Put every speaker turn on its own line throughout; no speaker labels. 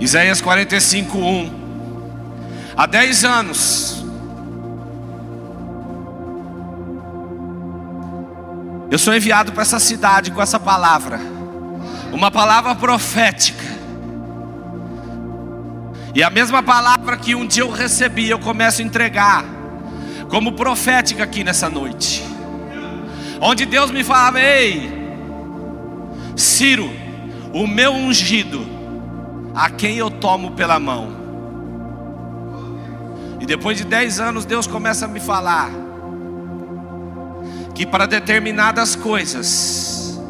Isaías 45:1. Há 10 anos eu sou enviado para essa cidade com essa palavra, uma palavra profética. E a mesma palavra que um dia eu recebi, eu começo a entregar como profética aqui nessa noite, onde Deus me falava: ei, Ciro, o meu ungido, a quem eu tomo pela mão. E depois de 10 anos Deus começa a me falar que para determinadas coisas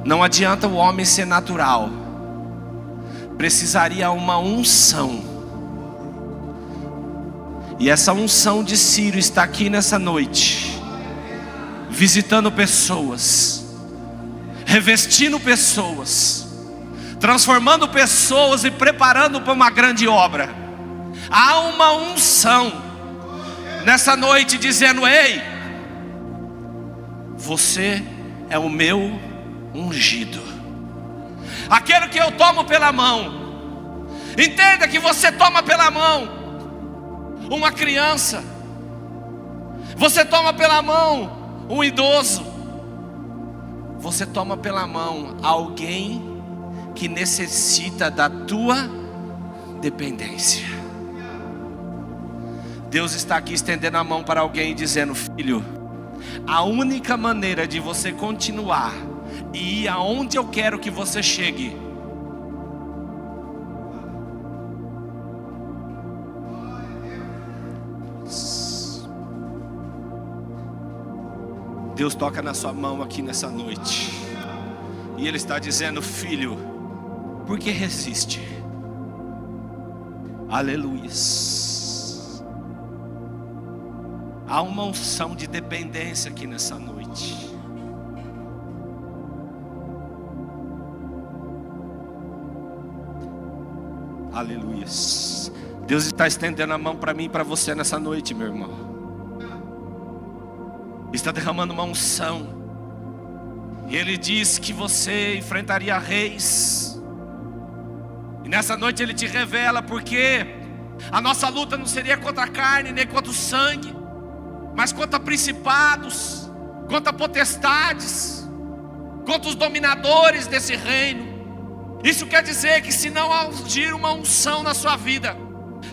não adianta o homem ser natural, precisaria uma unção. E essa unção de Ciro está aqui nessa noite, visitando pessoas, revestindo pessoas, transformando pessoas e preparando para uma grande obra. Há uma unção nessa noite dizendo: ei, você é o meu ungido, aquele que eu tomo pela mão. Entenda que você toma pela mão uma criança, você toma pela mão um idoso, você toma pela mão alguém que necessita da tua dependência. Deus está aqui estendendo a mão para alguém, dizendo: filho, a única maneira de você continuar e ir aonde eu quero que você chegue, Deus toca na sua mão aqui nessa noite, e Ele está dizendo: filho, por que resiste? Aleluia. Há uma unção de dependência aqui nessa noite. Aleluia. Deus está estendendo a mão para mim e para você nessa noite, meu irmão. Está derramando uma unção. E Ele diz que você enfrentaria reis. E nessa noite Ele te revela porque a nossa luta não seria contra a carne nem contra o sangue, mas contra principados, contra potestades, contra os dominadores desse reino. Isso quer dizer que se não agir uma unção na sua vida,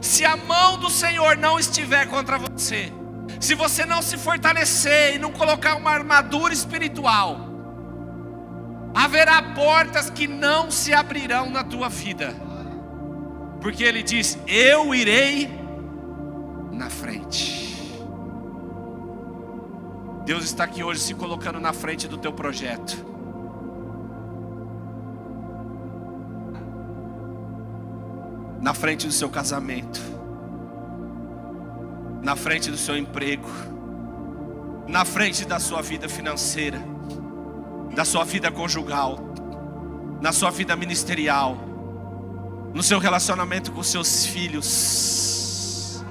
se a mão do Senhor não estiver contra você, se você não se fortalecer e não colocar uma armadura espiritual, haverá portas que não se abrirão na tua vida. Porque Ele diz: eu irei na frente. Deus está aqui hoje se colocando na frente do teu projeto. Na frente do seu casamento, na frente do seu emprego, na frente da sua vida financeira, da sua vida conjugal, na sua vida ministerial, no seu relacionamento com seus filhos.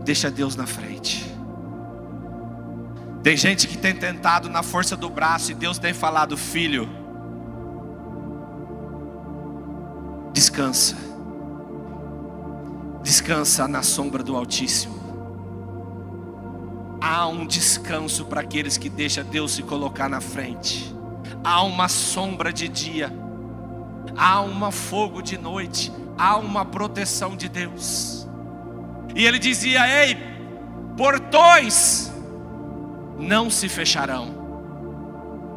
Deixa Deus na frente. Tem gente que tem tentado na força do braço e Deus tem falado: filho, descansa. Descansa na sombra do Altíssimo. Há um descanso para aqueles que deixam Deus se colocar na frente. Há uma sombra de dia, há um fogo de noite, há uma proteção de Deus. E Ele dizia: ei, portões não se fecharão.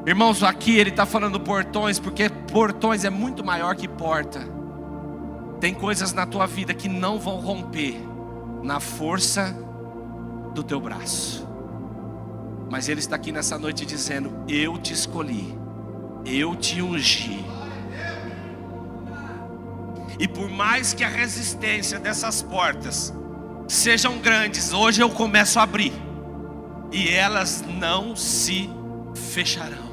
Irmãos, aqui Ele está falando portões, porque portões é muito maior que porta. Tem coisas na tua vida que não vão romper na força do teu braço. Mas Ele está aqui nessa noite dizendo: eu te escolhi, eu te ungi. E por mais que a resistência dessas portas sejam grandes, hoje eu começo a abrir, e elas não se fecharão.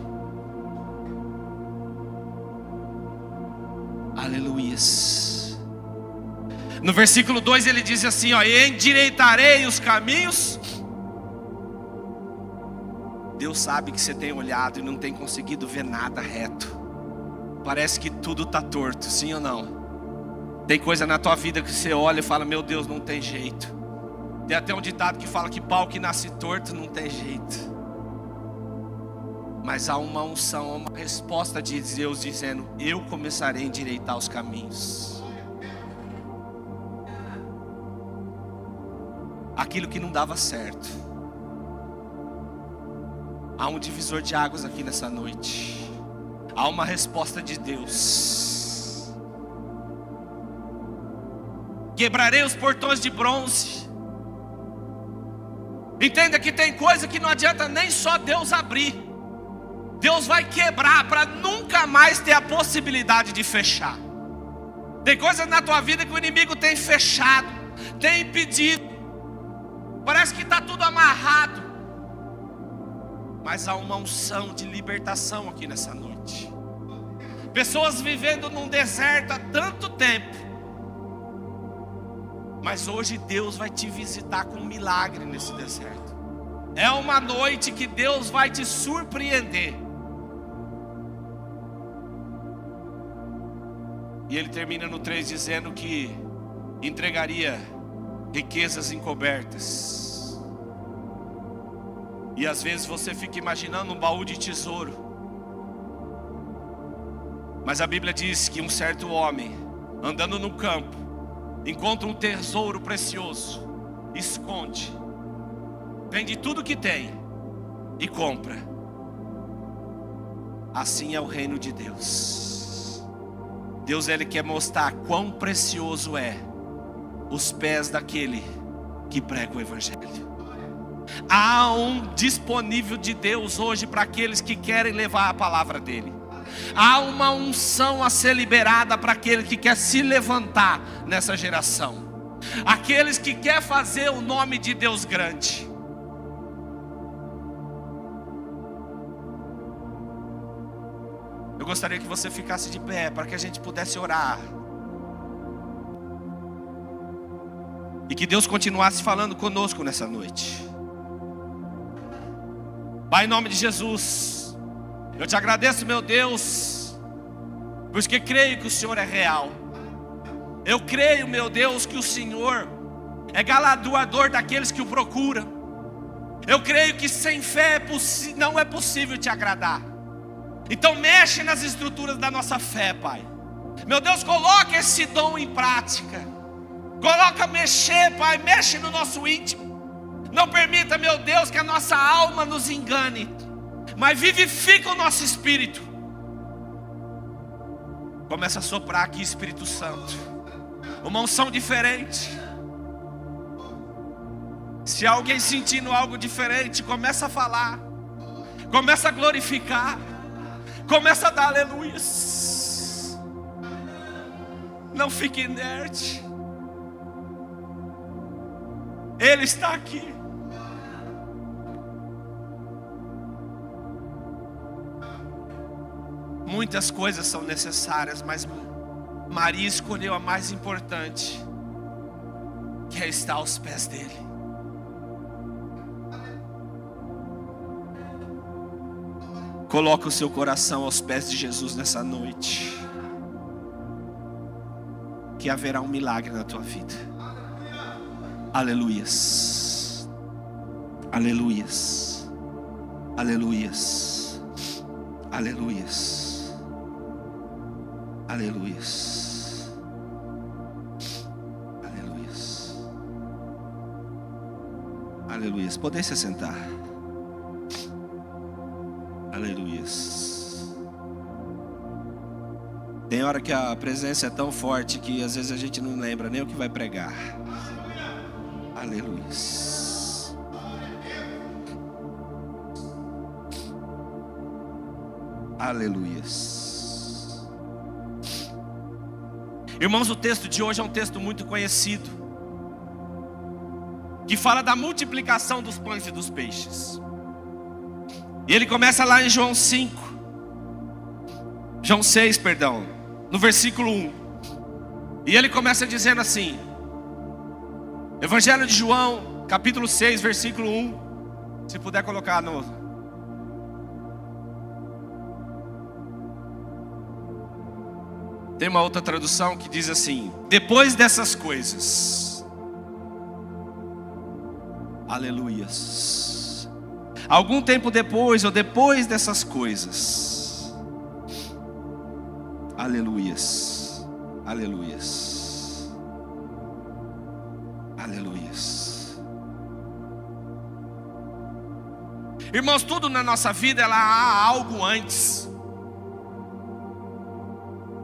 Aleluias. No versículo 2 ele diz assim: ó, endireitarei os caminhos Deus sabe que você tem olhado e não tem conseguido ver nada reto. Parece que tudo está torto, sim ou não? Tem coisa na tua vida que você olha e fala, meu Deus, não tem jeito. Tem até um ditado que fala que pau que nasce torto não tem jeito. Mas há uma unção, uma resposta de Deus dizendo, eu começarei a endireitar os caminhos. Aquilo que não dava certo. Há um divisor de águas aqui nessa noite. Há uma resposta de Deus. Quebrarei os portões de bronze. Entenda que tem coisa que não adianta nem só Deus abrir. Deus vai quebrar para nunca mais ter a possibilidade de fechar. Tem coisas na tua vida que o inimigo tem fechado, tem impedido. Parece que está tudo amarrado. Mas há uma unção de libertação aqui nessa noite. Pessoas vivendo num deserto há tanto tempo. Mas hoje Deus vai te visitar com um milagre nesse deserto. É uma noite que Deus vai te surpreender. E ele termina no 3 dizendo que entregaria riquezas encobertas. E às vezes você fica imaginando um baú de tesouro. Mas a Bíblia diz que um certo homem, andando no campo, encontra um tesouro precioso, esconde, vende tudo que tem e compra. Assim é o reino de Deus. Deus, ele quer mostrar quão precioso é os pés daquele que prega o evangelho. Há um disponível de Deus hoje para aqueles que querem levar a palavra dele. Há uma unção a ser liberada para aquele que quer se levantar nessa geração. Aqueles que quer fazer o nome de Deus grande. Eu gostaria que você ficasse de pé para que a gente pudesse orar. E que Deus continuasse falando conosco nessa noite. Pai, em nome de Jesus, eu te agradeço, meu Deus, porque creio que o Senhor é real. Eu creio, meu Deus, que o Senhor é galardoador daqueles que o procuram. Eu creio que sem fé não é possível te agradar. Então mexe nas estruturas da nossa fé, Pai. Meu Deus, coloca esse dom em prática. Coloca mexer, Pai, mexe no nosso íntimo. Não permita, meu Deus, que a nossa alma nos engane, mas vivifica o nosso espírito. Começa a soprar aqui, Espírito Santo, uma unção diferente. Se alguém sentindo algo diferente, começa a falar, começa a glorificar, começa a dar aleluias. Não fique inerte. Ele está aqui. Muitas coisas são necessárias, mas Maria escolheu a mais importante, que é estar aos pés dele. Coloca o seu coração aos pés de Jesus nessa noite, que haverá um milagre na tua vida. Aleluias, aleluias, aleluias, aleluias, aleluias, aleluias, aleluias. Podem se sentar. Aleluias. Tem hora que a presença é tão forte que às vezes a gente não lembra nem o que vai pregar. Aleluias. Aleluias. Irmãos, o texto de hoje é um texto muito conhecido, que fala da multiplicação dos pães e dos peixes. E ele começa lá em João 6, no versículo 1. E ele começa dizendo assim: Evangelho de João, capítulo 6, versículo 1. Se puder colocar Tem uma outra tradução que diz assim: depois dessas coisas. Aleluias. Algum tempo depois, ou depois dessas coisas. Aleluias. Aleluias. Aleluias. Irmãos, tudo na nossa vida, ela há algo antes.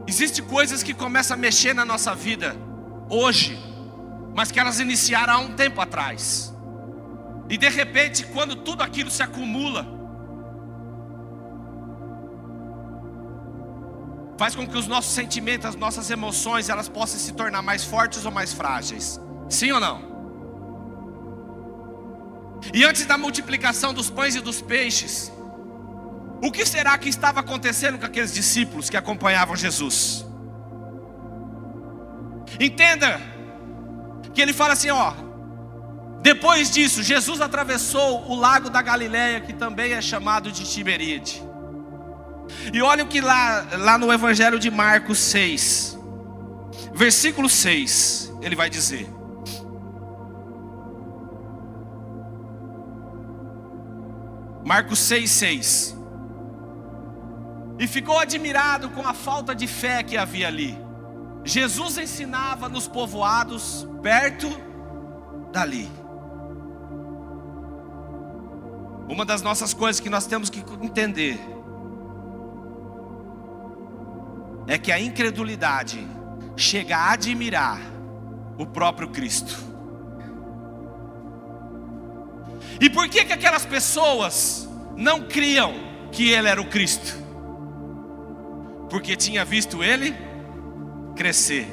Existem coisas que começam a mexer na nossa vida hoje, mas que elas iniciaram há um tempo atrás. E de repente, quando tudo aquilo se acumula, faz com que os nossos sentimentos, as nossas emoções, elas possam se tornar mais fortes ou mais frágeis. Sim ou não? E antes da multiplicação dos pães e dos peixes, o que será que estava acontecendo com aqueles discípulos que acompanhavam Jesus? Entenda que ele fala assim, ó: depois disso, Jesus atravessou o lago da Galileia, que também é chamado de Tiberíade. E olha o que lá no Evangelho de Marcos 6, versículo 6, ele vai dizer: Marcos 6:6. E ficou admirado com a falta de fé que havia ali. Jesus ensinava nos povoados perto dali. Uma das nossas coisas que nós temos que entender é que a incredulidade chega a admirar o próprio Cristo. E por que aquelas pessoas não criam que Ele era o Cristo? Porque tinha visto Ele crescer,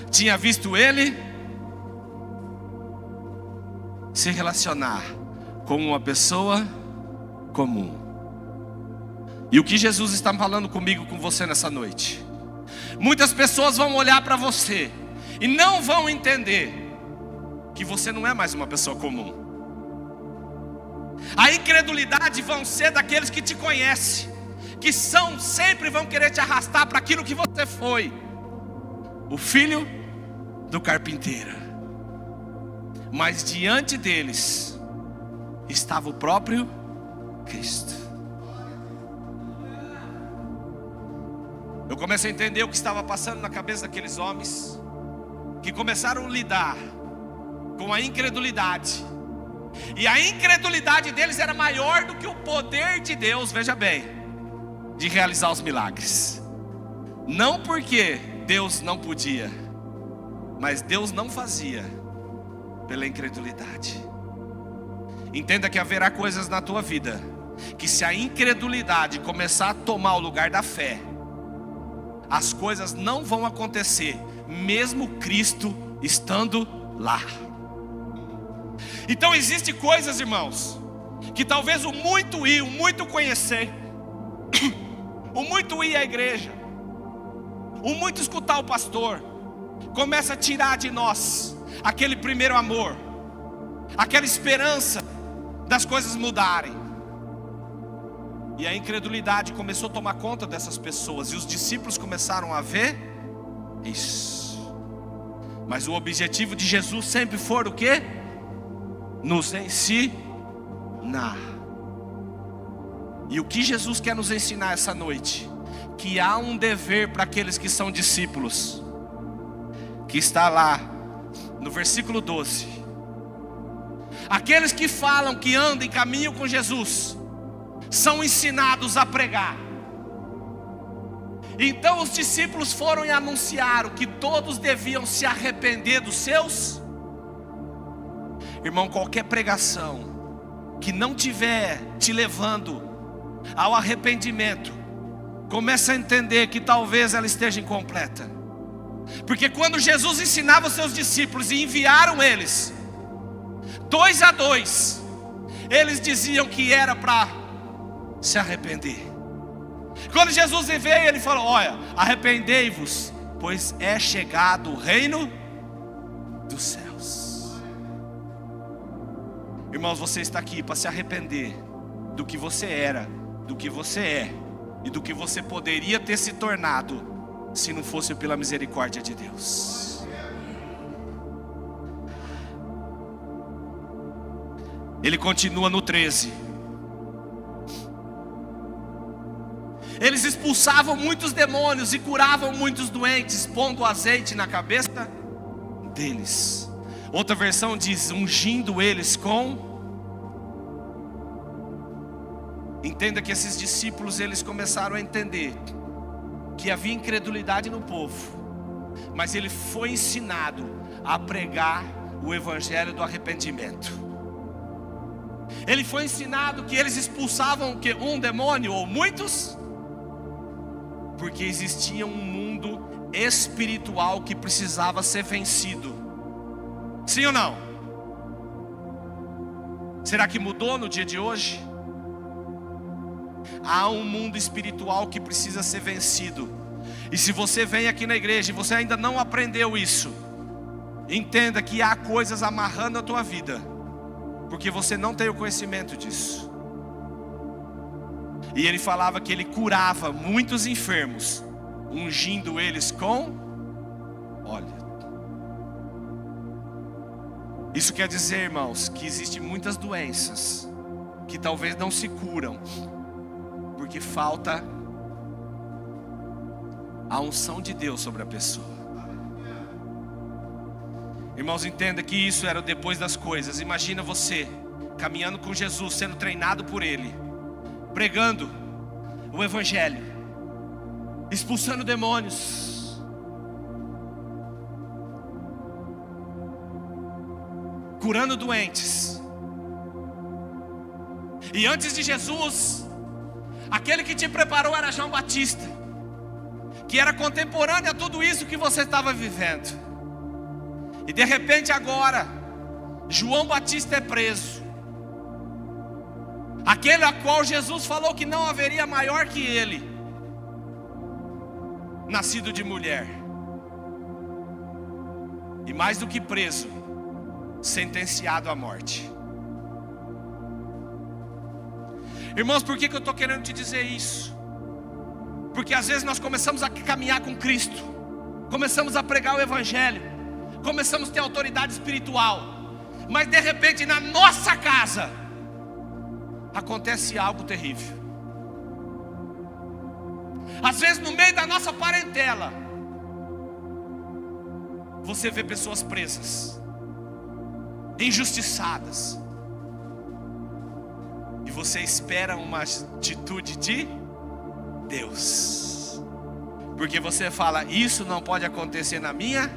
tinha visto Ele se relacionar com uma pessoa comum. E o que Jesus está falando comigo, com você nessa noite: muitas pessoas vão olhar para você e não vão entender que você não é mais uma pessoa comum. A incredulidade vão ser daqueles que te conhecem, que sempre vão querer te arrastar para aquilo que você foi, o filho do carpinteiro. Mas diante deles estava o próprio Cristo. Eu comecei a entender o que estava passando na cabeça daqueles homens, que começaram a lidar com a incredulidade. E a incredulidade deles era maior do que o poder de Deus, veja bem, de realizar os milagres. Não porque Deus não podia, mas Deus não fazia pela incredulidade. Entenda que haverá coisas na tua vida que, se a incredulidade começar a tomar o lugar da fé, as coisas não vão acontecer, mesmo Cristo estando lá. Então existem coisas, irmãos, que talvez o muito ir, o muito conhecer, o muito ir à igreja, o muito escutar o pastor, começa a tirar de nós aquele primeiro amor, aquela esperança das coisas mudarem. E a incredulidade começou a tomar conta dessas pessoas, e os discípulos começaram a ver isso. Mas o objetivo de Jesus sempre foi o quê? Nos ensinar. E o que Jesus quer nos ensinar essa noite? Que há um dever para aqueles que são discípulos, que está lá no versículo 12. Aqueles que falam que andam e caminham com Jesus são ensinados a pregar. Então os discípulos foram e anunciaram que todos deviam se arrepender dos seus. Irmão, qualquer pregação que não tiver te levando ao arrependimento, começa a entender que talvez ela esteja incompleta. Porque quando Jesus ensinava os seus discípulos e enviaram eles 2 a 2, eles diziam que era para se arrepender. Quando Jesus veio, ele falou: olha, arrependei-vos, pois é chegado o reino dos céus. Irmãos, você está aqui para se arrepender do que você era, do que você é e do que você poderia ter se tornado se não fosse pela misericórdia de Deus. Ele continua no 13. Eles expulsavam muitos demônios e curavam muitos doentes, pondo azeite na cabeça deles. Outra versão diz, ungindo eles com... Entenda que esses discípulos, eles começaram a entender que havia incredulidade no povo, mas ele foi ensinado a pregar o evangelho do arrependimento. Ele foi ensinado que eles expulsavam um demônio ou muitos, porque existia um mundo espiritual que precisava ser vencido. Sim ou não? Será que mudou no dia de hoje? Há um mundo espiritual que precisa ser vencido. E se você vem aqui na igreja e você ainda não aprendeu isso, entenda que há coisas amarrando a tua vida, porque você não tem o conhecimento disso. E ele falava que ele curava muitos enfermos, ungindo eles com óleo. Isso quer dizer, irmãos, que existem muitas doenças que talvez não se curam, porque falta a unção de Deus sobre a pessoa. Irmãos, entenda que isso era depois das coisas. Imagina você caminhando com Jesus, sendo treinado por Ele, pregando o evangelho, expulsando demônios, curando doentes. E antes de Jesus, aquele que te preparou era João Batista, que era contemporâneo a tudo isso que você estava vivendo. E de repente agora, João Batista é preso. Aquele a qual Jesus falou que não haveria maior que ele, nascido de mulher. E mais do que preso, sentenciado à morte. Irmãos, por que eu estou querendo te dizer isso? Porque às vezes nós começamos a caminhar com Cristo, começamos a pregar o evangelho, começamos a ter autoridade espiritual, mas de repente na nossa casa acontece algo terrível. Às vezes no meio da nossa parentela, você vê pessoas presas, injustiçadas, e você espera uma atitude de Deus, porque você fala, isso não pode acontecer na minha,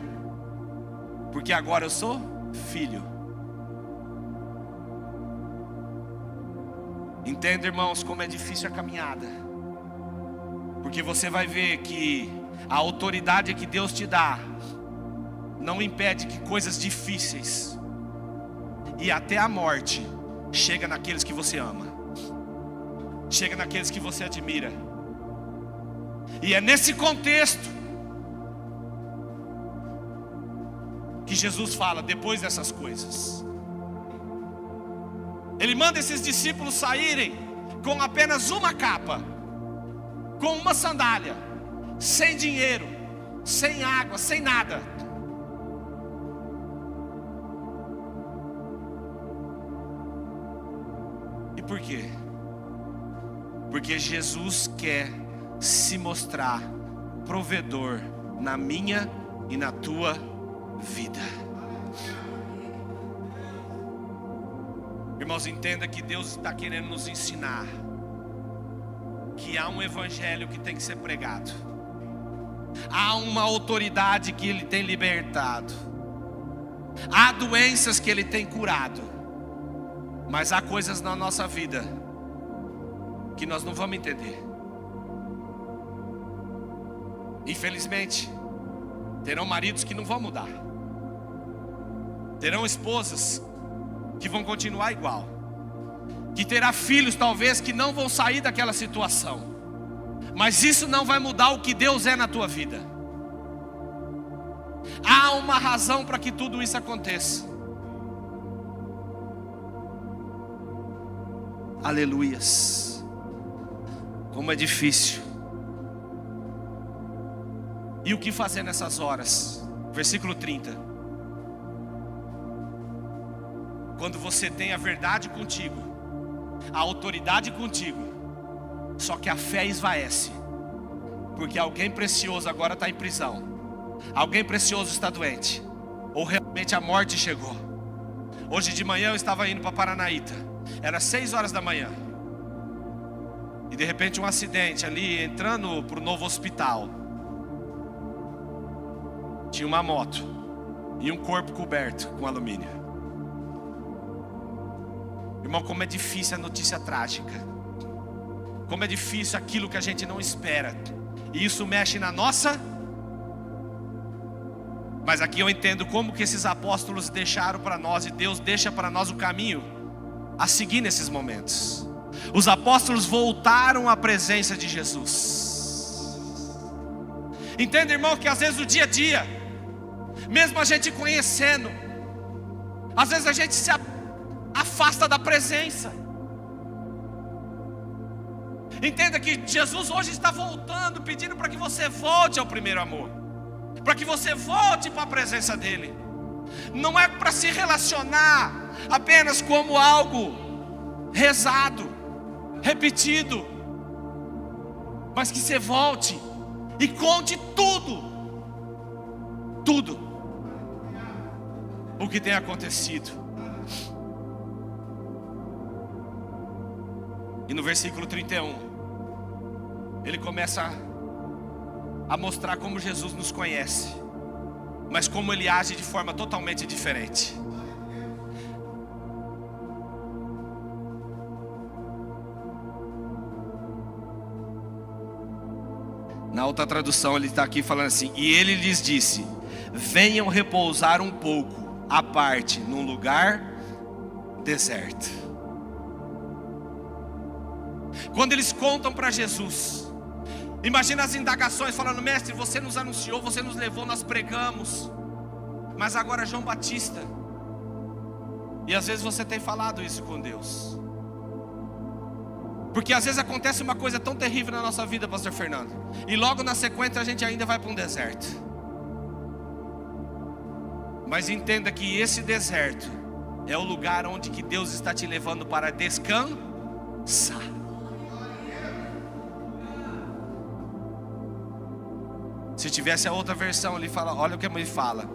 porque agora eu sou filho. Entenda, irmãos, como é difícil a caminhada, porque você vai ver que a autoridade que Deus te dá não impede que coisas difíceis e até a morte chega naqueles que você ama, chega naqueles que você admira. E é nesse contexto que Jesus fala, depois dessas coisas, Ele manda esses discípulos saírem com apenas uma capa, com uma sandália, sem dinheiro, sem água, sem nada. E por quê? Porque Jesus quer se mostrar provedor na minha e na tua vida. Irmãos, entenda que Deus está querendo nos ensinar que há um evangelho que tem que ser pregado, há uma autoridade que Ele tem libertado, há doenças que Ele tem curado, mas há coisas na nossa vida que nós não vamos entender. Infelizmente, terão maridos que não vão mudar, terão esposas que vão continuar igual, que terá filhos talvez que não vão sair daquela situação, mas isso não vai mudar o que Deus é na tua vida. Há uma razão para que tudo isso aconteça. Aleluias. Como é difícil. E o que fazer nessas horas? Versículo 30. Quando você tem a verdade contigo, a autoridade contigo, só que a fé esvaece, porque alguém precioso agora está em prisão, alguém precioso está doente, ou realmente a morte chegou. Hoje de manhã eu estava indo para Paranaíta, era 6 horas da manhã, e de repente um acidente ali, entrando para o novo hospital. Tinha uma moto e um corpo coberto com alumínio. Irmão, como é difícil a notícia trágica, como é difícil aquilo que a gente não espera, e isso mexe na nossa. Mas aqui eu entendo como que esses apóstolos deixaram para nós, e Deus deixa para nós o caminho a seguir nesses momentos. Os apóstolos voltaram à presença de Jesus. Entenda, irmão, que às vezes o dia a dia, mesmo a gente conhecendo, às vezes a gente se afasta da presença. Entenda que Jesus hoje está voltando, pedindo para que você volte ao primeiro amor, para que você volte para a presença dEle. Não é para se relacionar apenas como algo rezado, repetido, mas que você volte e conte tudo o que tem acontecido. E no versículo 31, ele começa a mostrar como Jesus nos conhece, mas como ele age de forma totalmente diferente. Na outra tradução ele está aqui falando assim: e ele lhes disse: venham repousar um pouco à parte num lugar deserto. Quando eles contam para Jesus, imagina as indagações, falando: mestre, você nos anunciou, você nos levou, nós pregamos, mas agora João Batista. E às vezes você tem falado isso com Deus, porque às vezes acontece uma coisa tão terrível na nossa vida, pastor Fernando, e logo na sequência a gente ainda vai para um deserto. Mas entenda que esse deserto é o lugar onde que Deus está te levando para descansar. Se tivesse a outra versão, ele fala, olha o que ele fala.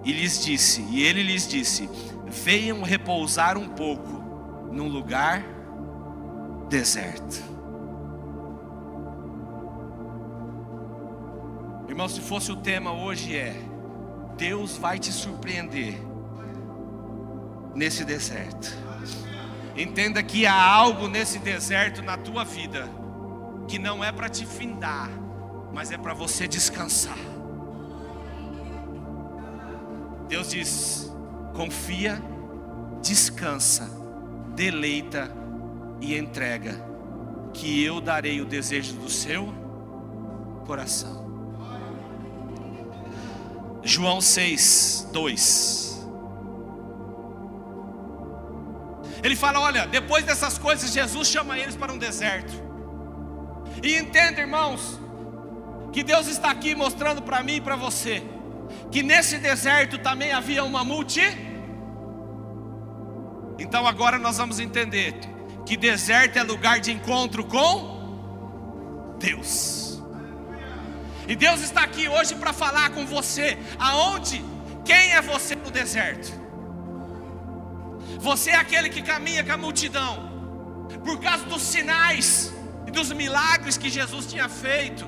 E ele lhes disse: venham repousar um pouco num lugar deserto. Irmão, se fosse o tema hoje Deus vai te surpreender nesse deserto. Entenda que há algo nesse deserto na tua vida que não é para te findar, mas é para você descansar. Deus diz: confia, descansa, deleita e entrega, que eu darei o desejo do seu coração. João 6:2. Ele fala: olha, depois dessas coisas Jesus chama eles para um deserto. E entenda, irmãos, que Deus está aqui mostrando para mim e para você que nesse deserto também havia uma multidão. Então agora nós vamos entender que deserto é lugar de encontro com Deus. E Deus está aqui hoje para falar com você. Aonde? Quem é você no deserto? Você é aquele que caminha com a multidão por causa dos sinais e dos milagres que Jesus tinha feito?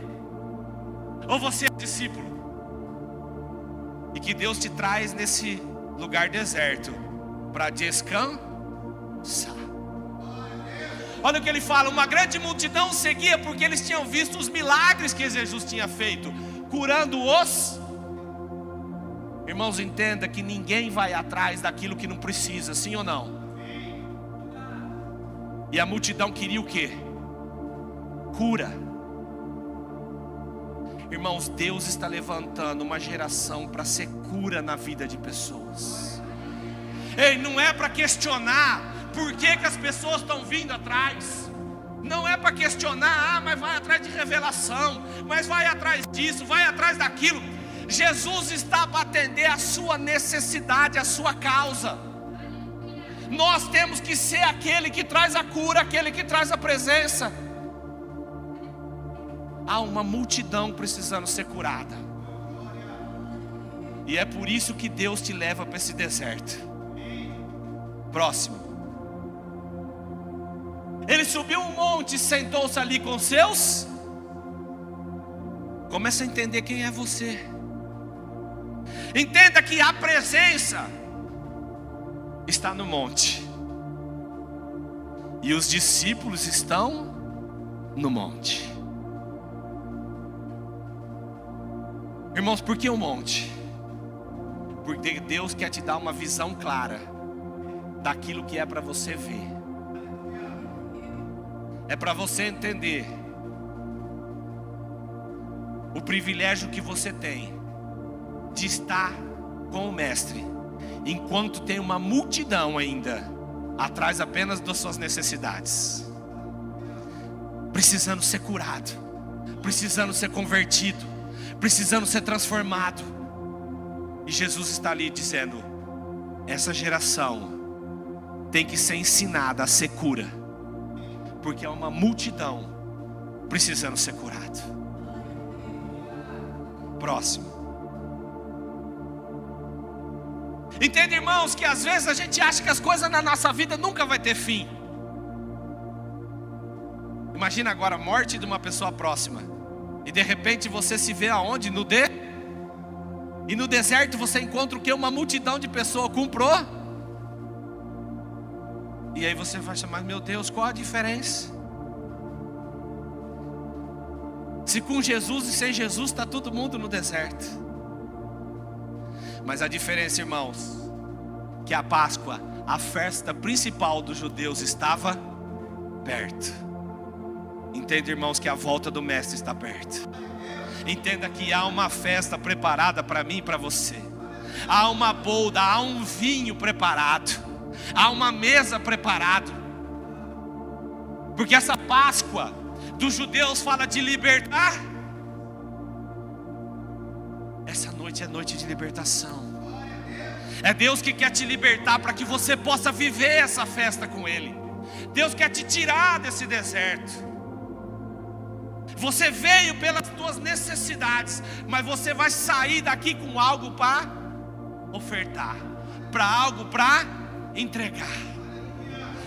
Ou você é discípulo e que Deus te traz nesse lugar deserto para descansar? Olha o que ele fala: uma grande multidão seguia porque eles tinham visto os milagres que Jesus tinha feito, curando os. Irmãos, entenda que ninguém vai atrás daquilo que não precisa, sim ou não? E a multidão queria o quê? Cura. Irmãos, Deus está levantando uma geração para ser cura na vida de pessoas. Ei, não é para questionar por que as pessoas estão vindo atrás. Não é para questionar: mas mas vai atrás de revelação, mas vai atrás disso, vai atrás daquilo. Jesus está para atender a sua necessidade, a sua causa. Nós temos que ser aquele que traz a cura, aquele que traz a presença. Há uma multidão precisando ser curada, e é por isso que Deus te leva para esse deserto. Próximo. Ele subiu um monte e sentou-se ali com seus. Começa a entender quem é você. Entenda que a presença está no monte, e os discípulos estão no monte. Irmãos, por que o monte? Porque Deus quer te dar uma visão clara daquilo que é para você ver. É para você entender o privilégio que você tem de estar com o Mestre, enquanto tem uma multidão ainda atrás apenas das suas necessidades, precisando ser curado, precisando ser convertido, precisando ser transformado. E Jesus está ali dizendo: essa geração tem que ser ensinada a ser cura, porque é uma multidão precisando ser curado. Próximo. Entende, irmãos, que às vezes a gente acha que as coisas na nossa vida nunca vai ter fim. Imagina agora a morte de uma pessoa próxima, e de repente você se vê aonde? E no deserto você encontra o que? Uma multidão de pessoas comprou. E aí você vai chamar: meu Deus, qual a diferença? Se com Jesus e sem Jesus está todo mundo no deserto. Mas a diferença, irmãos, que a Páscoa, a festa principal dos judeus, estava perto. Entenda, irmãos, que a volta do Mestre está perto. Entenda que há uma festa preparada para mim e para você. Há uma bolda, há um vinho preparado, há uma mesa preparada. Porque essa Páscoa dos judeus fala de libertar. Essa noite é noite de libertação. É Deus que quer te libertar para que você possa viver essa festa com Ele. Deus quer te tirar desse deserto. Você veio pelas tuas necessidades, mas você vai sair daqui com algo para ofertar, para algo para entregar.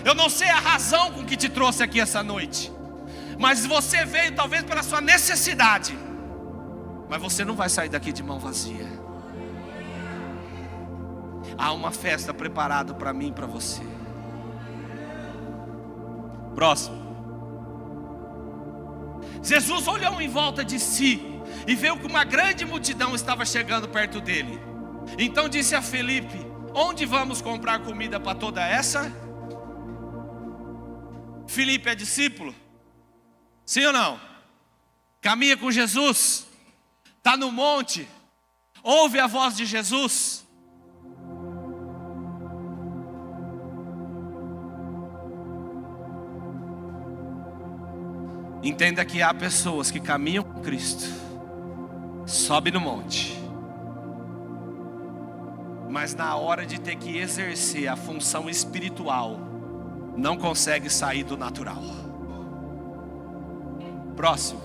Eu não sei a razão com que te trouxe aqui essa noite, mas você veio talvez pela sua necessidade, mas você não vai sair daqui de mão vazia. Há uma festa preparada para mim e para você. Próximo. Jesus olhou em volta de si e viu que uma grande multidão estava chegando perto dele. Então disse a Felipe: onde vamos comprar comida para toda essa? Felipe é discípulo? Sim ou não? Caminha com Jesus, está no monte, ouve a voz de Jesus. Entenda que há pessoas que caminham com Cristo, sobe no monte, mas na hora de ter que exercer a função espiritual, não consegue sair do natural. Próximo.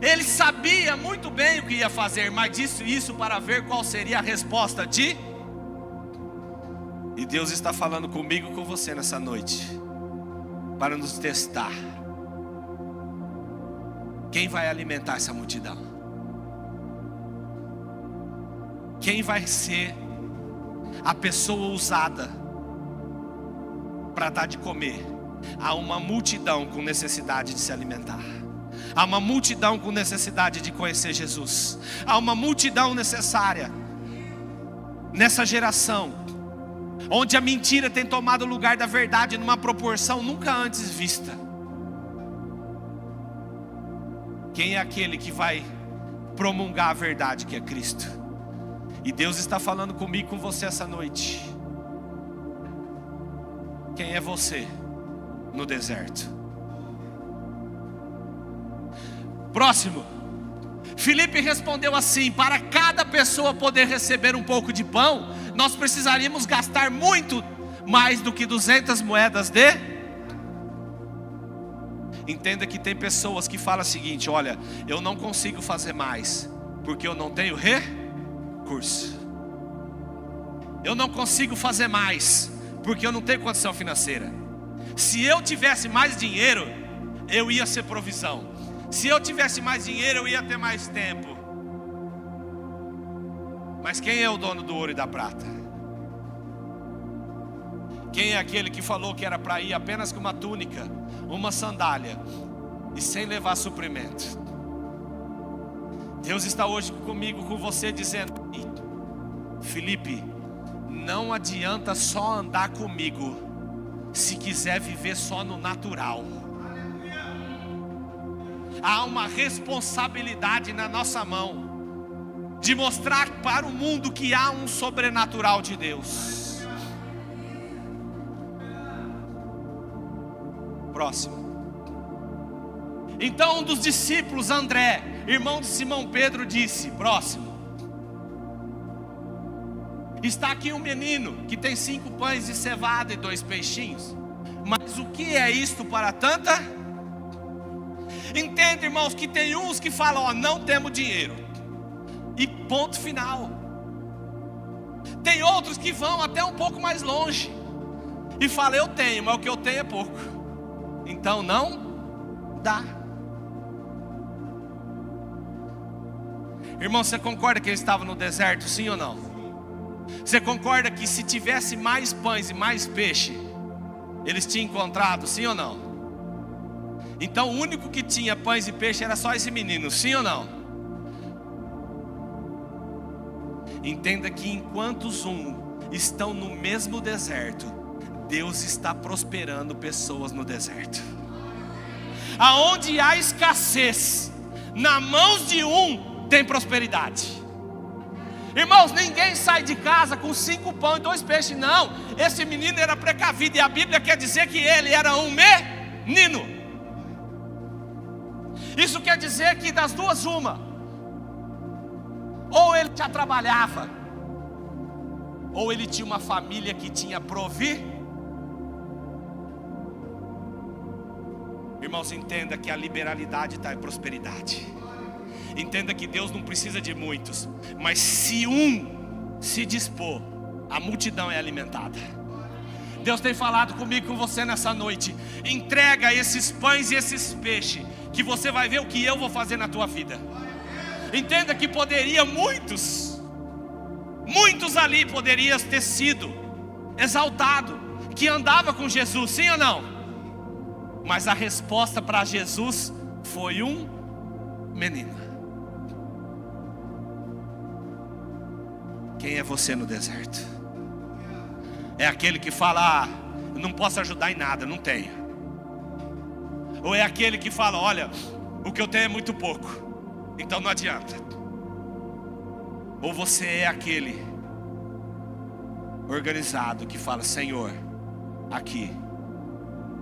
Ele sabia muito bem o que ia fazer, mas disse isso para ver qual seria a resposta de... E Deus está falando comigo e com você nessa noite, para nos testar. Quem vai alimentar essa multidão? Quem vai ser a pessoa usada para dar de comer? Há uma multidão com necessidade de se alimentar. Há uma multidão com necessidade de conhecer Jesus. Há uma multidão necessária nessa geração, onde a mentira tem tomado o lugar da verdade numa proporção nunca antes vista. Quem é aquele que vai promulgar a verdade, que é Cristo? E Deus está falando comigo e com você essa noite. Quem é você no deserto. Próximo. Filipe respondeu assim: para cada pessoa poder receber um pouco de pão, nós precisaríamos gastar muito mais do que 200 moedas de... Entenda que tem pessoas que falam o seguinte: olha, eu não consigo fazer mais, porque eu não tenho recurso. Eu não consigo fazer mais, porque eu não tenho condição financeira. Se eu tivesse mais dinheiro, eu ia ser provisão. Se eu tivesse mais dinheiro, eu ia ter mais tempo. Mas quem é o dono do ouro e da prata? Quem é aquele que falou que era para ir apenas com uma túnica, uma sandália e sem levar suprimento? Deus está hoje comigo, com você, dizendo: Filipe, não adianta só andar comigo se quiser viver só no natural. Há uma responsabilidade na nossa mão de mostrar para o mundo que há um sobrenatural de Deus. Próximo. Então um dos discípulos, André, irmão de Simão Pedro, disse: próximo. Está aqui um menino que tem 5 pães de cevada e 2 peixinhos. Mas o que é isto para tanta? Entende, irmãos, que tem uns que falam: ó, não temos dinheiro, e ponto final. Tem outros que vão até um pouco mais longe e falam: eu tenho, mas o que eu tenho é pouco, então não dá. Irmão, você concorda que ele estava no deserto, sim ou não? Você concorda que se tivesse mais pães e mais peixe, eles tinham encontrado, sim ou não? Então o único que tinha pães e peixe era só esse menino, sim ou não? Entenda que enquanto estão no mesmo deserto, Deus está prosperando pessoas no deserto. Aonde há escassez, na mãos de tem prosperidade. Irmãos, ninguém sai de casa com 5 pães e 2 peixes, não. Esse menino era precavido, e a Bíblia quer dizer que ele era um menino. Isso quer dizer que das duas uma: ou ele já trabalhava, ou ele tinha uma família que tinha Irmãos, entenda que a liberalidade está em prosperidade. Entenda que Deus não precisa de muitos, mas se se dispor, a multidão é alimentada. Deus tem falado comigo, com você nessa noite: entrega esses pães e esses peixes, que você vai ver o que eu vou fazer na tua vida. Entenda que poderia muitos ali poderiam ter sido exaltado, que andava com Jesus, sim ou não? Mas a resposta para Jesus foi um menino. Quem é você no deserto? É aquele que fala: ah, não posso ajudar em nada, não tenho. Ou é aquele que fala: olha, o que eu tenho é muito pouco, então não adianta. Ou você é aquele organizado que fala: Senhor, aqui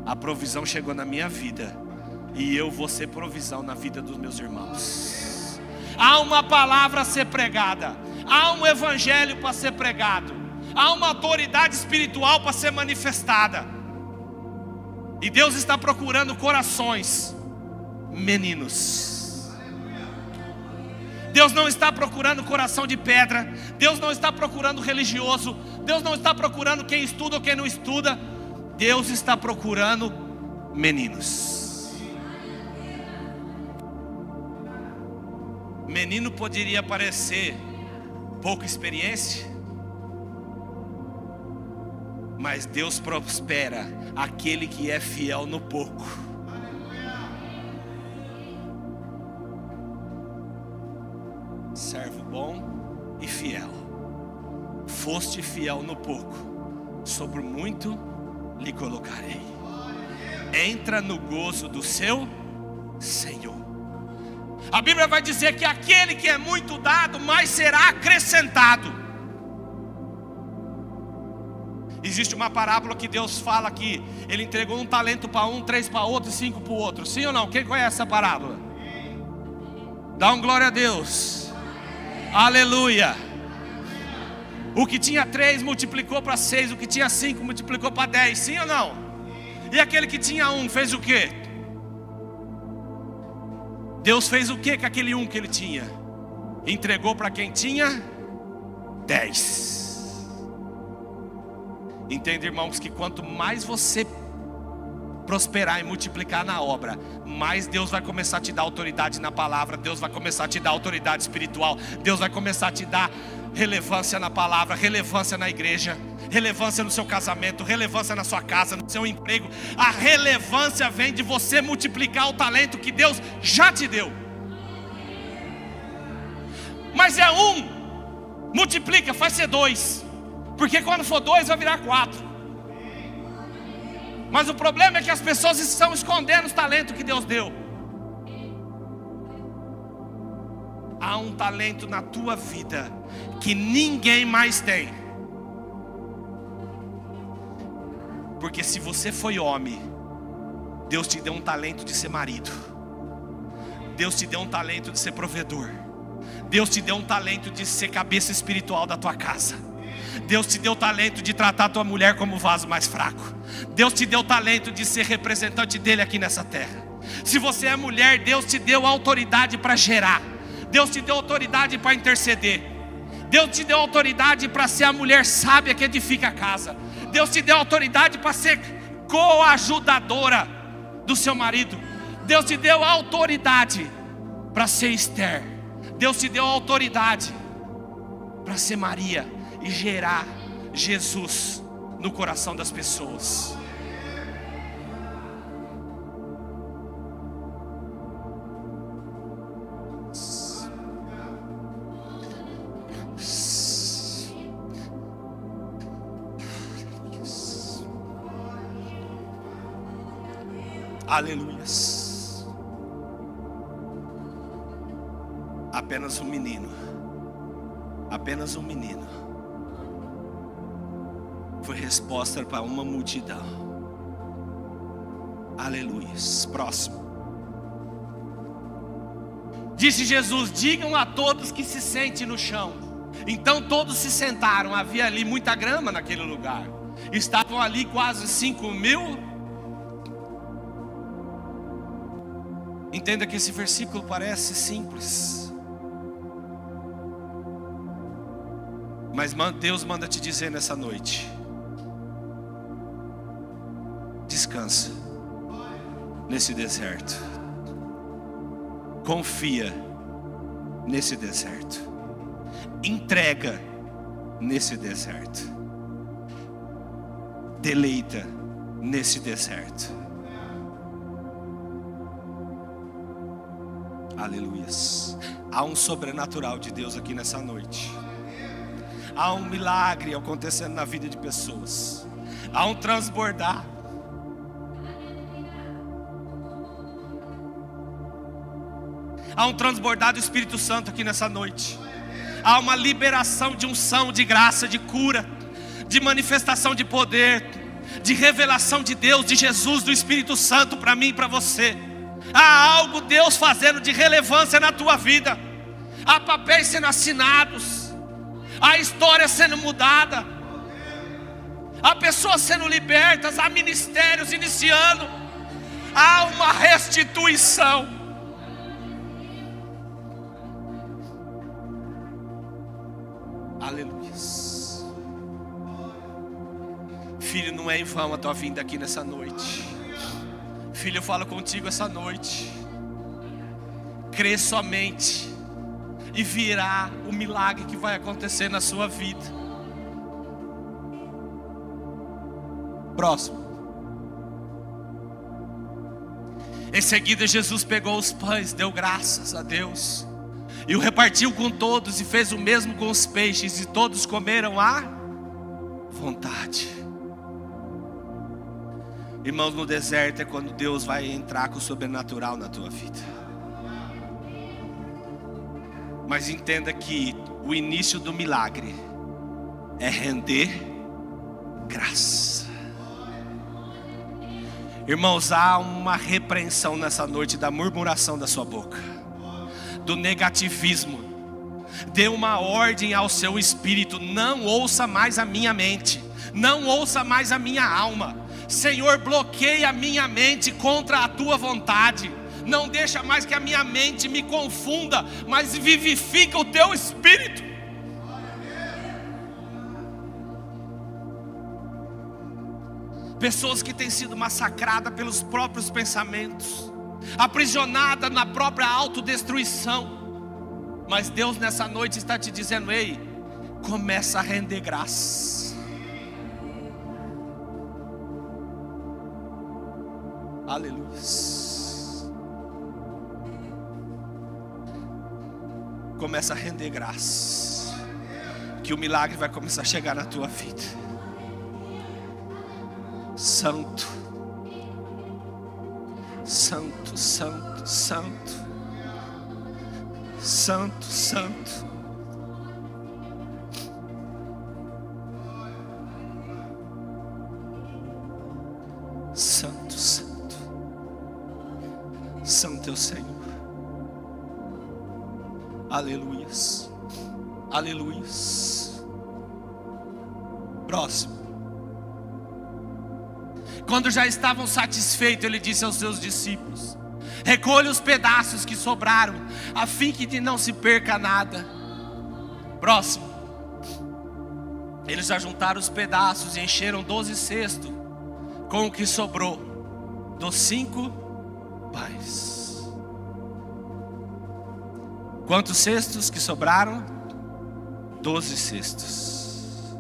a provisão chegou na minha vida, e eu vou ser provisão na vida dos meus irmãos. Há uma palavra a ser pregada, há um evangelho para ser pregado, há uma autoridade espiritual para ser manifestada. E Deus está procurando corações meninos. Deus não está procurando coração de pedra. Deus não está procurando religioso. Deus não está procurando quem estuda ou quem não estuda. Deus está procurando meninos. Menino poderia parecer pouca experiência, mas Deus prospera aquele que é fiel no pouco. Servo bom e fiel. Foste fiel no pouco, sobre muito lhe colocarei. Entra no gozo do seu Senhor. A Bíblia vai dizer que aquele que é muito dado, mais será acrescentado. Existe uma parábola que Deus fala que Ele entregou um talento para um, 3 para outro e 5 para o outro. Sim ou não? Quem conhece essa parábola? Dá um glória a Deus. Aleluia. O que tinha 3 multiplicou para 6, o que tinha 5 multiplicou para 10. Sim ou não? E aquele que tinha 1 fez o quê? Deus fez o quê com aquele 1 que ele tinha? Entregou para quem tinha 10. Entende, irmãos, que quanto mais você prosperar e multiplicar na obra, mais Deus vai começar a te dar autoridade na palavra. Deus vai começar a te dar autoridade espiritual. Deus vai começar a te dar relevância na palavra, relevância na igreja, relevância no seu casamento, relevância na sua casa, no seu emprego. A relevância vem de você multiplicar o talento que Deus já te deu. Mas é 1, multiplica, faz ser 2, porque quando for 2 vai virar 4. Mas o problema é que as pessoas estão escondendo os talentos que Deus deu. Há um talento na tua vida que ninguém mais tem. Porque se você foi homem, Deus te deu um talento de ser marido. Deus te deu um talento de ser provedor. Deus te deu um talento de ser cabeça espiritual da tua casa. Deus te deu o talento de tratar a tua mulher como vaso mais fraco. Deus te deu o talento de ser representante dele aqui nessa terra. Se você é mulher, Deus te deu autoridade para gerar. Deus te deu autoridade para interceder. Deus te deu autoridade para ser a mulher sábia que edifica a casa. Deus te deu autoridade para ser coajudadora do seu marido. Deus te deu autoridade para ser Esther. Deus te deu autoridade para ser Maria e gerar Jesus no coração das pessoas. Aleluias. Apenas um menino. Apenas um menino foi resposta para uma multidão. Aleluias. Próximo. Disse Jesus: digam a todos que se sentem no chão. Então todos se sentaram. Havia ali muita grama naquele lugar. Estavam ali quase 5.000. Entenda que esse versículo parece simples, mas Deus manda te dizer nessa noite: descansa nesse deserto, confia nesse deserto, entrega nesse deserto, deleita nesse deserto. Aleluias. Há um sobrenatural de Deus aqui nessa noite. Há um milagre acontecendo na vida de pessoas. Há um transbordar. Há um transbordar do Espírito Santo aqui nessa noite. Há uma liberação de unção, de graça, de cura, de manifestação de poder, de revelação de Deus, de Jesus, do Espírito Santo para mim e para você. Há algo Deus fazendo de relevância na tua vida. Há papéis sendo assinados. Há história sendo mudada. Há pessoas sendo libertas. Há ministérios iniciando. Há uma restituição. Aleluia. Filho, não é em vão a tua vinda aqui nessa noite. Filho, eu falo contigo essa noite. Crê somente e virá o milagre que vai acontecer na sua vida. Próximo. Em seguida Jesus pegou os pães, deu graças a Deus e o repartiu com todos, e fez o mesmo com os peixes, e todos comeram à vontade. Irmãos, no deserto é quando Deus vai entrar com o sobrenatural na tua vida. Mas entenda que o início do milagre é render graça. Irmãos, há uma repreensão nessa noite da murmuração da sua boca, do negativismo. Dê uma ordem ao seu espírito: não ouça mais a minha mente, não ouça mais a minha alma. Senhor, bloqueia a minha mente contra a tua vontade. Não deixa mais que a minha mente me confunda, mas vivifica o teu espírito. Pessoas que têm sido massacradas pelos próprios pensamentos, aprisionadas na própria autodestruição. Mas Deus nessa noite está te dizendo: ei, começa a render graça. Aleluia. Começa a render graça, que o milagre vai começar a chegar na tua vida. Santo, santo, santo, santo, santo, santo. Santo, santo, santo é o Senhor. Aleluias, aleluias. Próximo. Quando já estavam satisfeitos, ele disse aos seus discípulos: recolha os pedaços que sobraram, a fim que de não se perca nada. Próximo. Eles já juntaram os pedaços e encheram 12 cestos com o que sobrou dos 5 pães. Quantos cestos que sobraram? 12 cestos.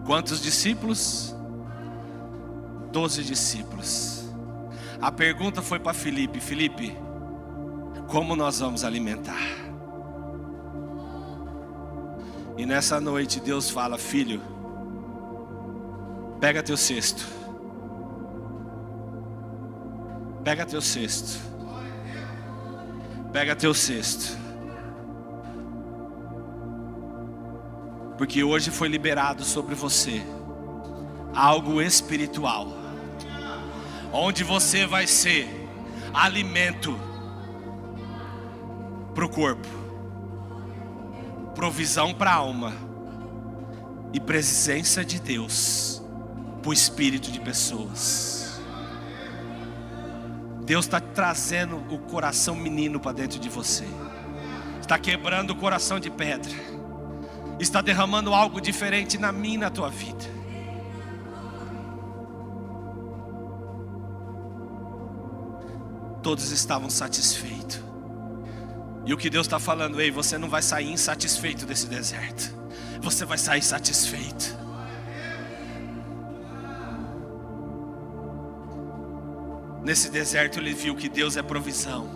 Quantos discípulos? 12 discípulos. A pergunta foi para Filipe: Filipe, como nós vamos alimentar? E nessa noite Deus fala: filho, pega teu cesto. Pega teu cesto. Pega teu cesto. Porque hoje foi liberado sobre você algo espiritual, onde você vai ser alimento para o corpo, provisão para a alma e presença de Deus para o espírito de pessoas. Deus está trazendo o coração menino para dentro de você, está quebrando o coração de pedra, está derramando algo diferente na minha e na tua vida. Todos estavam satisfeitos. E o que Deus está falando: ei, você não vai sair insatisfeito desse deserto, você vai sair satisfeito. Nesse deserto ele viu que Deus é provisão,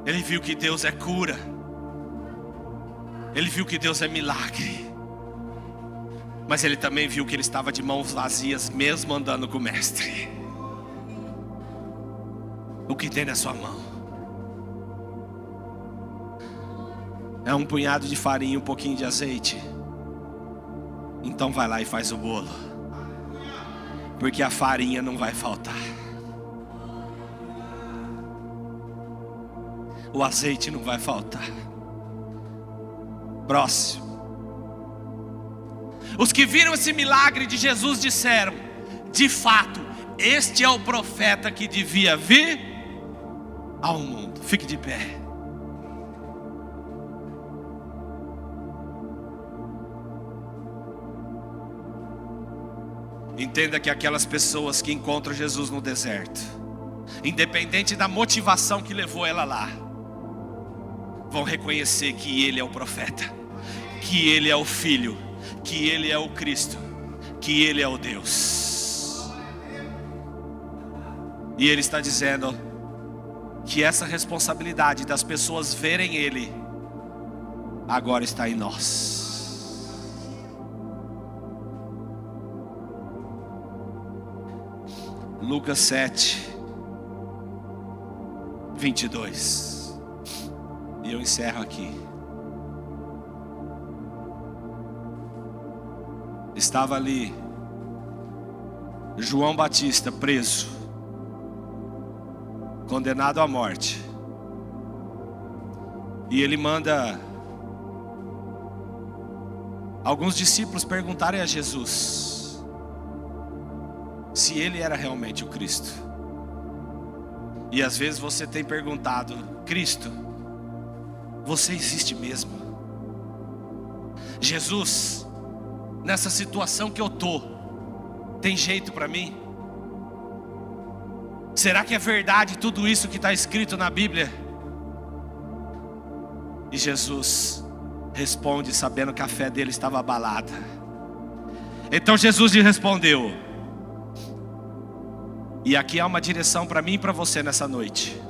ele viu que Deus é cura, ele viu que Deus é milagre. Mas ele também viu que ele estava de mãos vazias, mesmo andando com o mestre. O que tem na sua mão? É um punhado de farinha e um pouquinho de azeite? Então vai lá e faz o bolo, porque a farinha não vai faltar, o azeite não vai faltar. Próximo. Os que viram esse milagre de Jesus disseram: de fato, este é o profeta que devia vir ao mundo. Fique de pé. Entenda que aquelas pessoas que encontram Jesus no deserto, independente da motivação que levou ela lá, vão reconhecer que Ele é o profeta, que Ele é o Filho, que Ele é o Cristo, que Ele é o Deus. E Ele está dizendo que essa responsabilidade das pessoas verem Ele agora está em nós. Lucas 7, 22. E eu encerro aqui. Estava ali João Batista preso, condenado à morte, e ele manda alguns discípulos perguntarem a Jesus se ele era realmente o Cristo. E às vezes você tem perguntado: Cristo, você existe mesmo? Jesus, nessa situação que eu tô, tem jeito para mim? Será que é verdade tudo isso que está escrito na Bíblia? E Jesus responde sabendo que a fé dele estava abalada. Então Jesus lhe respondeu, e aqui há uma direção para mim e para você nessa noite.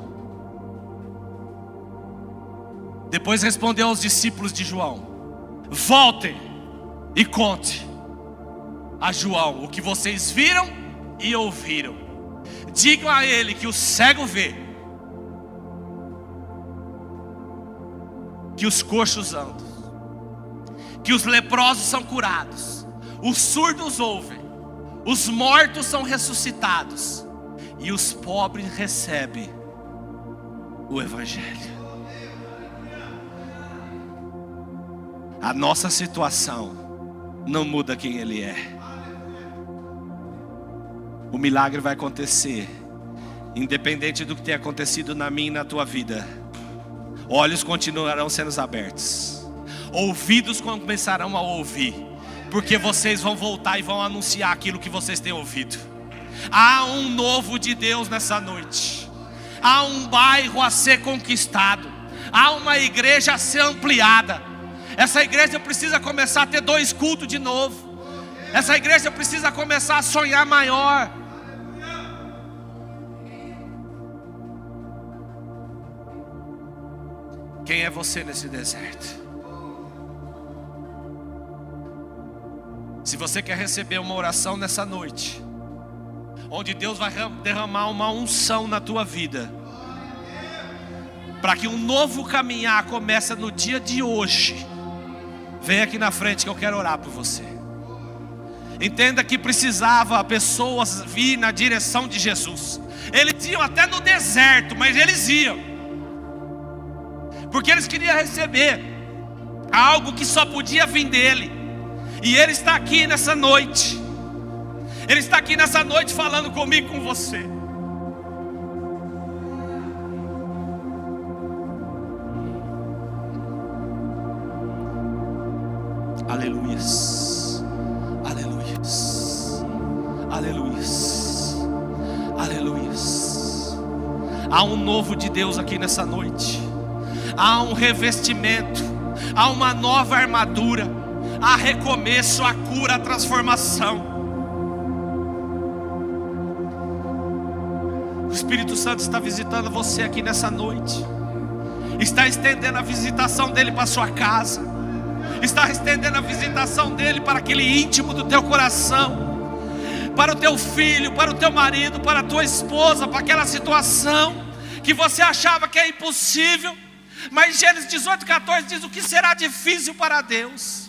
Depois respondeu aos discípulos de João: voltem e conte a João o que vocês viram e ouviram. Digam a ele que o cego vê, que os coxos andam, que os leprosos são curados, os surdos ouvem, os mortos são ressuscitados e os pobres recebem o Evangelho. A nossa situação não muda quem Ele é. O milagre vai acontecer, independente do que tenha acontecido na minha e na tua vida. Olhos continuarão sendo abertos, ouvidos começarão a ouvir, porque vocês vão voltar e vão anunciar aquilo que vocês têm ouvido. Há um novo de Deus nessa noite. Há um bairro a ser conquistado. Há uma igreja a ser ampliada. Essa igreja precisa começar a ter 2 cultos de novo. Essa igreja precisa começar a sonhar maior. Quem é você nesse deserto? Se você quer receber uma oração nessa noite, onde Deus vai derramar uma unção na tua vida, para que um novo caminhar comece no dia de hoje, vem aqui na frente que eu quero orar por você. Entenda que precisava pessoas vir na direção de Jesus. Eles iam até no deserto, mas eles iam, porque eles queriam receber algo que só podia vir dele. E Ele está aqui nessa noite. Ele está aqui nessa noite falando comigo, com você. Aleluias, aleluias, aleluias, aleluias. Há um novo de Deus aqui nessa noite. Há um revestimento, há uma nova armadura, há recomeço, a cura, a transformação. O Espírito Santo está visitando você aqui nessa noite. Está estendendo a visitação dele para a sua casa. Está estendendo a visitação dele para aquele íntimo do teu coração, para o teu filho, para o teu marido, para a tua esposa, para aquela situação que você achava que é impossível. Mas Gênesis 18:14 diz: o que será difícil para Deus?